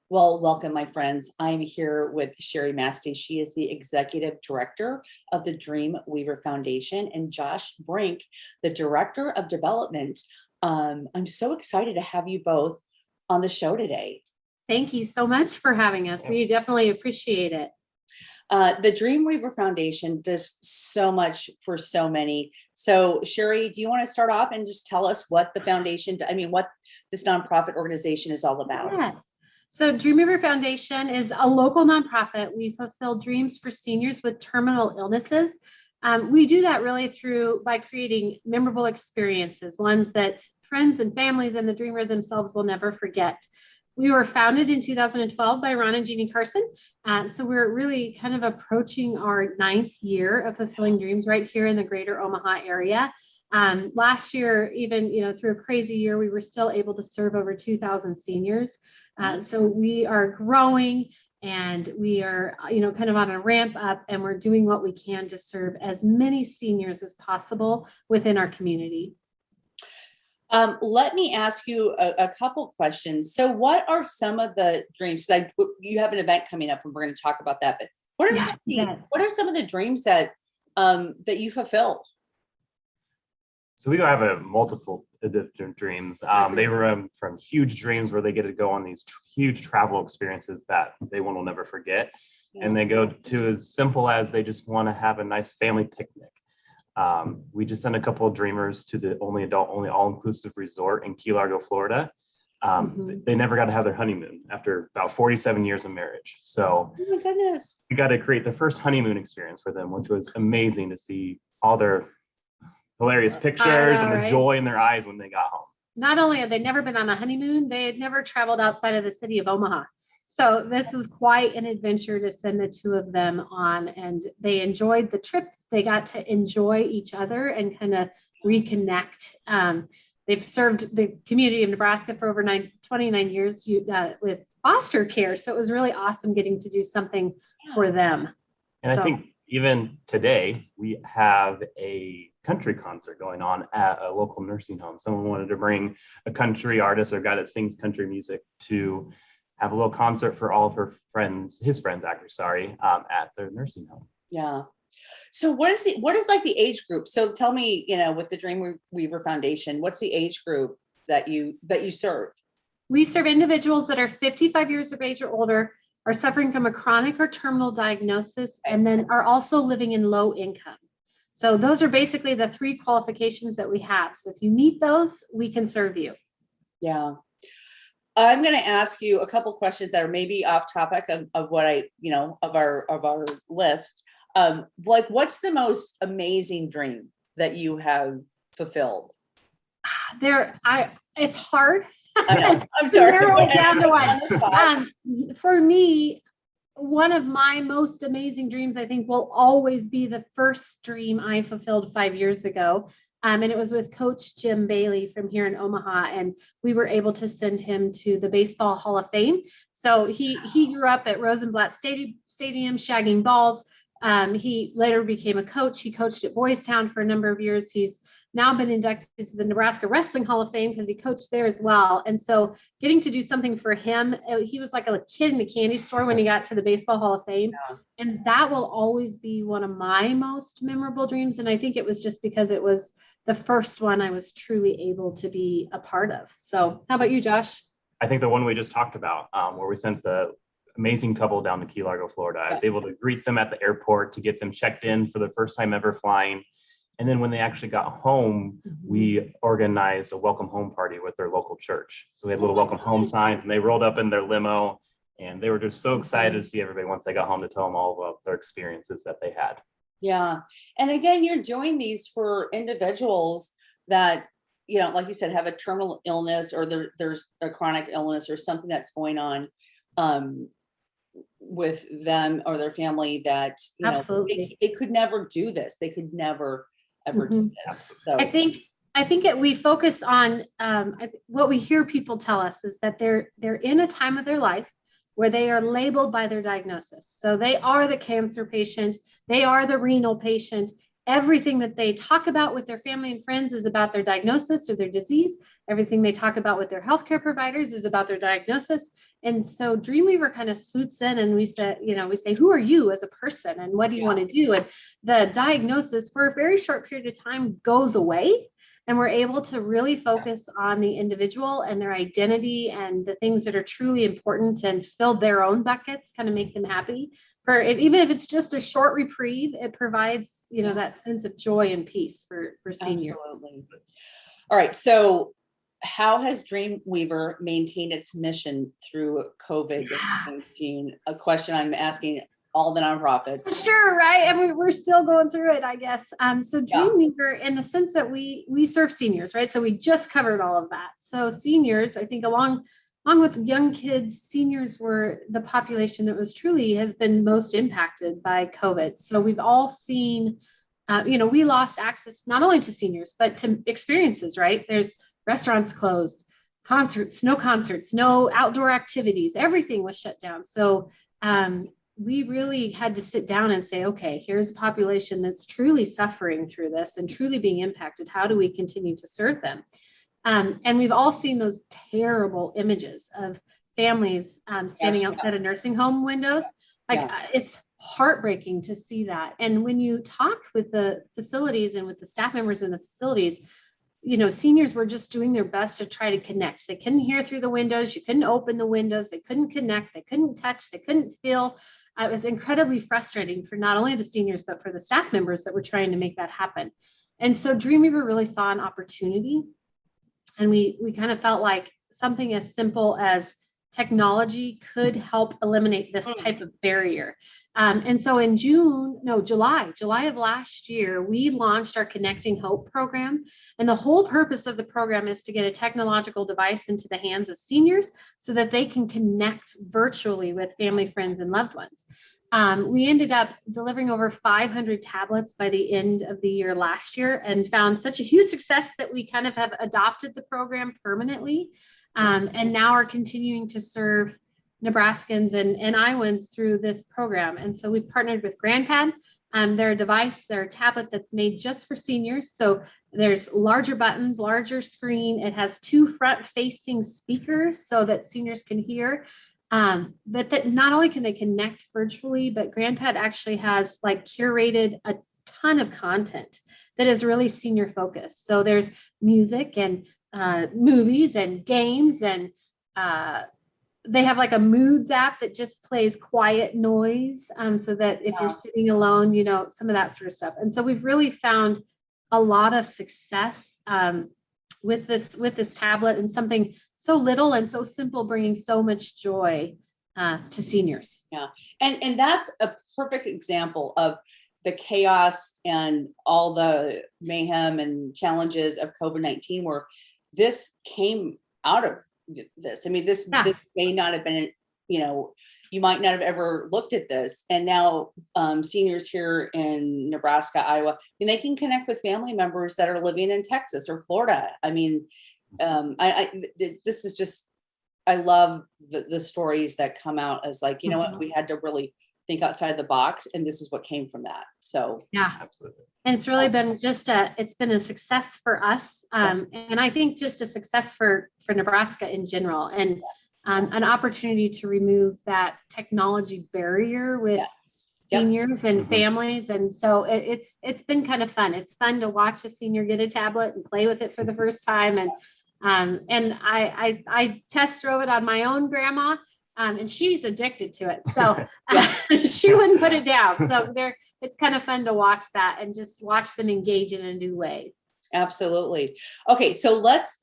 Well, welcome, my friends. I'm here with Cheri Mastny. She is the executive director of the Dreamweaver Foundation, and Josh Brink, the director of development. I'm so excited to have you both on the show today. Thank you so much for having us. We definitely appreciate it. The Dreamweaver Foundation does so much for so many. So, Cheri, do you want to start off and just tell us what the foundation, what this nonprofit organization is all about? Yeah. So Dreamweaver Foundation is a local nonprofit. We fulfill dreams for seniors with terminal illnesses. We do that really by creating memorable experiences, ones that friends and families and the dreamer themselves will never forget. We were founded in 2012 by Ron and Jeannie Carson. So we're really kind of approaching our 9th year of fulfilling dreams right here in the greater Omaha area. Last year, even through a crazy year, we were still able to serve over 2,000 seniors. So we are growing, and we are kind of on a ramp up, and we're doing what we can to serve as many seniors as possible within our community. Let me ask you a couple questions. So what are some of the dreams? You have an event coming up and we're going to talk about that, but what are some of the dreams that that you fulfill? So we have a multiple different dreams. They run from huge dreams where they get to go on these huge travel experiences that they will never forget. Yeah. And they go to as simple as they just want to have a nice family picnic. We just sent a couple of dreamers to the only all-inclusive resort in Key Largo, Florida. They never got to have their honeymoon after about 47 years of marriage. So oh my goodness, we got to create the first honeymoon experience for them, which was amazing to see all their hilarious pictures and the joy in their eyes when they got home. Not only had they never been on a honeymoon, they had never traveled outside of the city of Omaha. So this was quite an adventure to send the two of them on, and they enjoyed the trip. They got to enjoy each other and kind of reconnect. They've served the community of Nebraska for over 29 years with foster care. So it was really awesome getting to do something for them. And I think even today we have a country concert going on at a local nursing home. Someone wanted to bring a country artist or guy that sings country music to have a little concert for all of his friends at their nursing home. Yeah. So what is like the age group? So tell me, with the Dreamweaver Foundation, what's the age group that you serve? We serve individuals that are 55 years of age or older, are suffering from a chronic or terminal diagnosis, and then are also living in low income. So those are basically the 3 qualifications that we have. So if you meet those, we can serve you. Yeah. I'm going to ask you a couple questions that are maybe off topic of what of our list. What's the most amazing dream that you have fulfilled? It's hard. I know. I'm sorry. Narrow it down to one. For me, one of my most amazing dreams, I think, will always be the first dream I fulfilled 5 years ago. And it was with Coach Jim Bailey from here in Omaha. And we were able to send him to the Baseball Hall of Fame. So he grew up at Rosenblatt Stadium, shagging balls. He later became a coach. He coached at Boys Town for a number of years. He's now been inducted to the Nebraska Wrestling Hall of Fame because he coached there as well. And so getting to do something for him, he was like a kid in a candy store when he got to the Baseball Hall of Fame. Yeah. And that will always be one of my most memorable dreams. And I think it was just because it was the first one I was truly able to be a part of. So how about you, Josh? I think the one we just talked about, where we sent the amazing couple down to Key Largo, Florida. I was able to greet them at the airport to get them checked in for the first time ever flying. And then when they actually got home, we organized a welcome home party with their local church. So we had little welcome home signs, and they rolled up in their limo, and they were just so excited to see everybody once they got home to tell them all about their experiences that they had. Yeah. And again, you're doing these for individuals that, like you said, have a terminal illness, or there's a chronic illness or something that's going on with them or their family that, they could never do this. They could never, ever do this. So I think we focus on what we hear people tell us is that they're in a time of their life where they are labeled by their diagnosis. So they are the cancer patient, they are the renal patient, everything that they talk about with their family and friends is about their diagnosis or their disease. Everything they talk about with their healthcare providers is about their diagnosis. And so Dreamweaver kind of swoops in and we say, who are you as a person and what do you want to do? And the diagnosis for a very short period of time goes away. And we're able to really focus on the individual and their identity and the things that are truly important and fill their own buckets, kind of make them happy. For it, even if it's just a short reprieve, it provides, that sense of joy and peace for seniors. Absolutely. All right. So how has Dreamweaver maintained its mission through COVID-19? A question I'm asking all the nonprofits. Sure, right? I mean, we're still going through it, I guess. So Dreamweaver, in the sense that we serve seniors, right? So we just covered all of that. So seniors, I think along with young kids, seniors were the population that has been most impacted by COVID. So we've all seen, we lost access not only to seniors, but to experiences, right? There's restaurants closed, no outdoor activities, everything was shut down. So we really had to sit down and say, okay, here's a population that's truly suffering through this and truly being impacted. How do we continue to serve them? And we've all seen those terrible images of families standing outside of nursing home windows. It's heartbreaking to see that. And when you talk with the facilities and with the staff members in the facilities, seniors were just doing their best to try to connect. They couldn't hear through the windows. You couldn't open the windows. They couldn't connect. They couldn't touch. They couldn't feel. It was incredibly frustrating for not only the seniors, but for the staff members that were trying to make that happen. And so Dreamweaver really saw an opportunity. And we kind of felt like something as simple as technology could help eliminate this type of barrier. And so in July of last year, we launched our Connecting Hope program. And the whole purpose of the program is to get a technological device into the hands of seniors so that they can connect virtually with family, friends, and loved ones. We ended up delivering over 500 tablets by the end of the year last year and found such a huge success that we kind of have adopted the program permanently. And now are continuing to serve Nebraskans and Iowans through this program. And so we've partnered with GrandPad. They're a tablet that's made just for seniors. So there's larger buttons, larger screen. It has 2 front-facing speakers so that seniors can hear. But that not only can they connect virtually, but GrandPad actually has curated a ton of content that is really senior focused. So there's music and movies and games, and they have a moods app that just plays quiet noise, so that if you're sitting alone, some of that sort of stuff. And so we've really found a lot of success with this tablet, and something so little and so simple bringing so much joy to seniors. Yeah, and that's a perfect example of the chaos and all the mayhem and challenges of COVID-19, where this came out of this. I mean, this may not have been, you might not have ever looked at this. And now seniors here in Nebraska, Iowa, they can connect with family members that are living in Texas or Florida. I mean, this is just, I love the stories that come out as what, we had to really think outside the box, and this is what came from that. So yeah, absolutely. And it's really been it's been a success for us. And I think just a success for Nebraska in general, and an opportunity to remove that technology barrier with seniors and families. And so it's been kind of fun. It's fun to watch a senior get a tablet and play with it for the first time. And I test drove it on my own grandma. And she's addicted to it. So she wouldn't put it down. So it's kind of fun to watch that and just watch them engage in a new way. Absolutely. Okay. So let's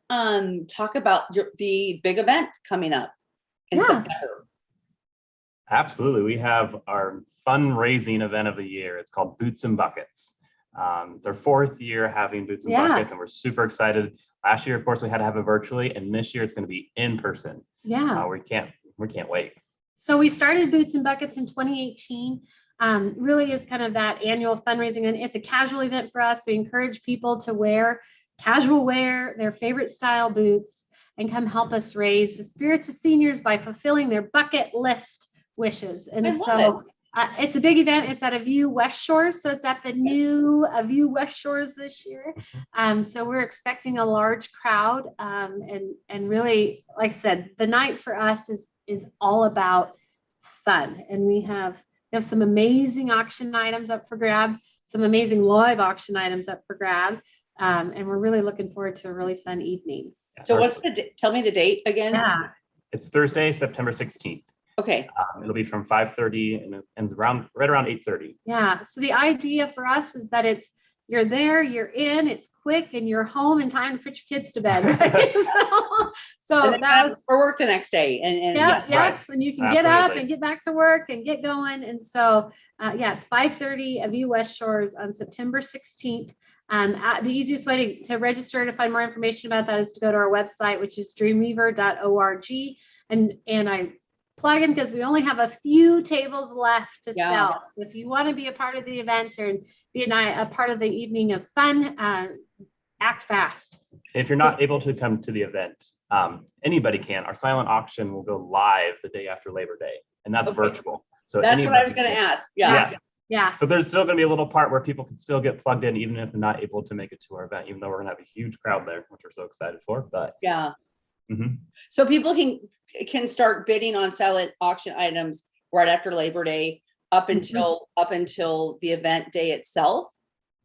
talk about the big event coming up in September. Absolutely. We have our fundraising event of the year. It's called Boots and Buckets. It's our 4th year having Boots and Buckets, and we're super excited. Last year, of course, we had to have it virtually, and this year it's going to be in person. Yeah. We can't wait. So we started Boots and Buckets in 2018. Really is kind of that annual fundraising, and it's a casual event for us. We encourage people to wear casual wear, their favorite style boots, and come help us raise the spirits of seniors by fulfilling their bucket list wishes. And so It's a big event. It's at A View West Shores. So it's at the new A View West Shores this year. So we're expecting a large crowd. And really, like I said, the night for us is all about fun. And we have some amazing auction items up for grab, some amazing live auction items up for grab. And we're really looking forward to a really fun evening. So tell me the date again? Yeah. It's Thursday, September 16th. Okay. It'll be from 5:30 and it ends right around 8:30. Yeah. So the idea for us is that you're there, you're in, it's quick, and you're home in time to put your kids to bed. Right? so that was for work the next day. And right. And you can get up and get back to work and get going. And so, it's 5:30 A View West Shores on September 16th. The easiest way to register to find more information about that is to go to our website, which is dreamweaver.org. And I plug in because we only have a few tables left to sell. So if you want to be a part of the event or be a part of the evening of fun, act fast. If you're not able to come to the event, anybody can. Our silent auction will go live the day after Labor Day, and that's virtual. So that's what I was going to ask. Yeah. So there's still going to be a little part where people can still get plugged in, even if they're not able to make it to our event, even though we're going to have a huge crowd there, which we're so excited for. But so people can start bidding on silent auction items right after Labor Day up until the event day itself.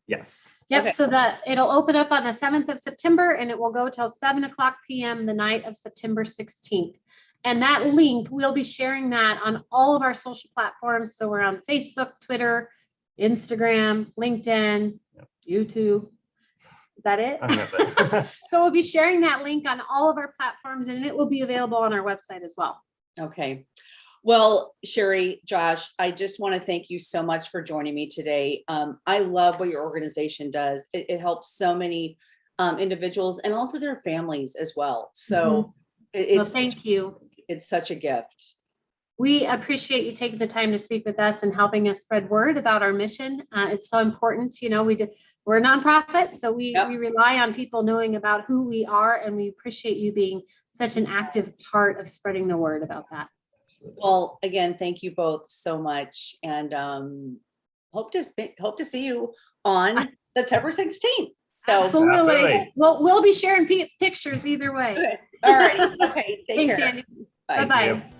Yes. Yep. Okay. So that it'll open up on the 7th of September and it will go till 7:00 p.m. the night of September 16th. And that link, we'll be sharing that on all of our social platforms. So we're on Facebook, Twitter, Instagram, LinkedIn, YouTube. Is that it? So we'll be sharing that link on all of our platforms and it will be available on our website as well. Okay. Well, Cheri, Josh, I just want to thank you so much for joining me today. I love what your organization does. It helps so many individuals and also their families as well. So thank you. It's such a gift. We appreciate you taking the time to speak with us and helping us spread word about our mission. It's so important. We're a nonprofit, so we rely on people knowing about who we are, and we appreciate you being such an active part of spreading the word about that. Well, again, thank you both so much, and hope to see you on September 16th. So, absolutely. We'll be sharing pictures either way. All right. Okay. Take Thanks, care. Andy. Bye. Bye-bye.